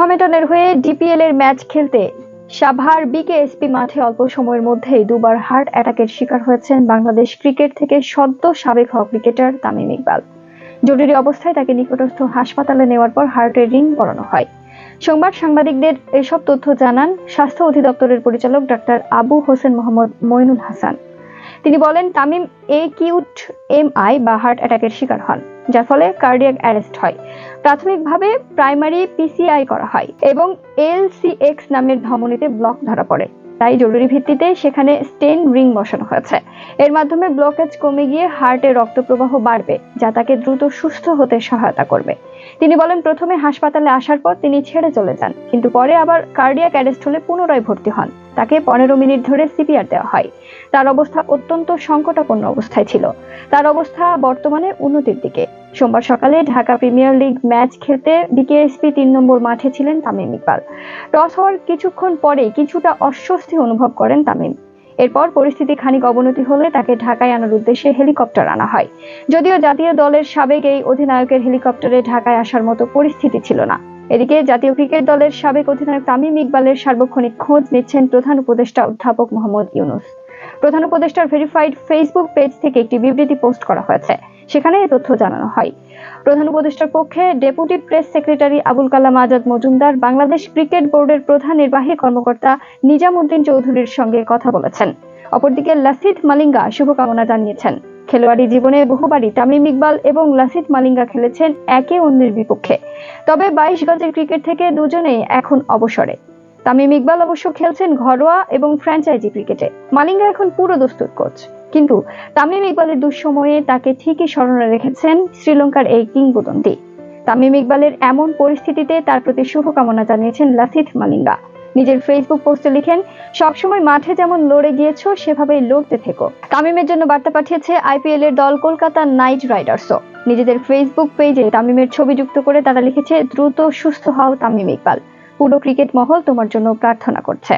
মোহামেডানের হয়ে ডিপিএল এর ম্যাচ খেলতে সাভার বিকেএসপি মাঠে অল্প সময়ের মধ্যেই দুবার হার্ট অ্যাটাকের শিকার হয়েছেন বাংলাদেশ ক্রিকেট থেকে সদ্য সাবেক ক্রিকেটার তামিম ইকবাল। জরুরি অবস্থায় তাকে নিকটস্থ হাসপাতালে নেওয়ার পর হার্টের রিং পরানো হয়। সোমবার সাংবাদিকদের এসব তথ্য জানান স্বাস্থ্য অধিদপ্তরের পরিচালক ডাক্তার আবু হোসেন মোহাম্মদ মইনুল হাসান। তিনি বলেন, তামিম একিউট এমআই বা হার্ট অ্যাটাকের শিকার হন, যার ফলে কার্ডিয়াক অ্যারেস্ট হয়। প্রাথমিকভাবে প্রাইমারি পিসিআই করা হয় এবং এলসিএক্স নামের ধমনীতে ব্লক ধরা পড়ে। তাই জরুরি ভিত্তিতে সেখানে স্টেন রিং বসানো হয়েছে। এর মাধ্যমে ব্লকেজ কমে গিয়ে হার্টে রক্ত প্রবাহ বাড়বে, যা তাকে দ্রুত সুস্থ হতে সহায়তা করবে। তিনি বলেন, প্রথমে হাসপাতালে আসার পর তিনি ছেড়ে চলে যান, কিন্তু পরে আবার কার্ডিয়াক অ্যারেস্ট হলে পুনরায় ভর্তি হন। তাকে 15 মিনিট ধরে সিপিআর দেওয়া হয়। তার অবস্থা অত্যন্ত সংকটাপন্ন অবস্থায় ছিল। তার অবস্থা বর্তমানে উন্নতির দিকে। সোমবার সকালে ঢাকা প্রিমিয়ার লিগ ম্যাচ খেলতে বিকেএসপি 3 নম্বর মাঠে ছিলেন তামিম ইকবাল। টস হওয়ার কিছুক্ষণ পরে কিছুটা অস্বস্তি অনুভব করেন তামিম। এরপর পরিস্থিতি খানিক অবনতি হলে তাকে ঢাকায় আনার উদ্দেশ্যে হেলিকপ্টার আনা হয়। যদিও জাতীয় দলের সাবেক এই অধিনায়কের হেলিকপ্টারে ঢাকায় আসার মতো পরিস্থিতি ছিল না। এদিকে জাতীয় ক্রিকেট দলের সাবেক অধিনায়ক তামিম ইকবালের সার্বক্ষণিক খোঁজ নিচ্ছেন প্রধান উপদেষ্টা অধ্যাপক মোহাম্মদ ইউনূস। প্রধান উপদেষ্টার ভেরিফাইড ফেসবুক পেজ থেকে একটি বিবৃতি পোস্ট করা হয়েছে। সেখানে এই তথ্য জানানো হয়। প্রধান উপদেষ্টার পক্ষে deputy press secretary Abul Kalam Azad Majumdar Bangladesh cricket বোর্ডের প্রধান নির্বাহী কর্মকর্তা নিজামুদ্দিন চৌধুরীর সঙ্গে কথা বলেছেন। অপরদিকে লাসিথ মালিঙ্গা শুভকামনা জানিয়েছেন। খেলোয়াড়ি জীবনে বহুবারই তামিম ইকবাল এবং লাসিথ মালিঙ্গা খেলেছেন একে অন্যের বিপক্ষে। তবে 22 গজের ক্রিকেট থেকে দুজনেই এখন অবসরে। তামিম ইকবাল অবশ্য খেলছেন ঘরোয়া এবং ফ্র্যাঞ্চাইজি ক্রিকেটে। মালিঙ্গা এখন পুরো দস্তুর কোচ, কিন্তু তামিম ইকবালের দুঃসময়ে তাকে ঠিকই স্মরণে রেখেছেন শ্রীলঙ্কার এই কিংবদন্তি। তামিম ইকবালের এমন পরিস্থিতিতে তার প্রতি শুভকামনা জানিয়েছেন লাসিথ মালিঙ্গা। নিজের ফেসবুক পোস্টে লিখেন, সবসময় মাঠে যেমন লড়ে গিয়েছো সেভাবেই লড়তে থেকো। তামিমের জন্য বার্তা পাঠিয়েছে আইপিএল এর দল কলকাতা নাইট রাইডার্সও। নিজেদের ফেসবুক পেজে তামিমের ছবি যুক্ত করে তারা লিখেছে, দ্রুত সুস্থ হও তামিম ইকবাল। পুরো ক্রিকেট মহল তোমার জন্য প্রার্থনা করছে।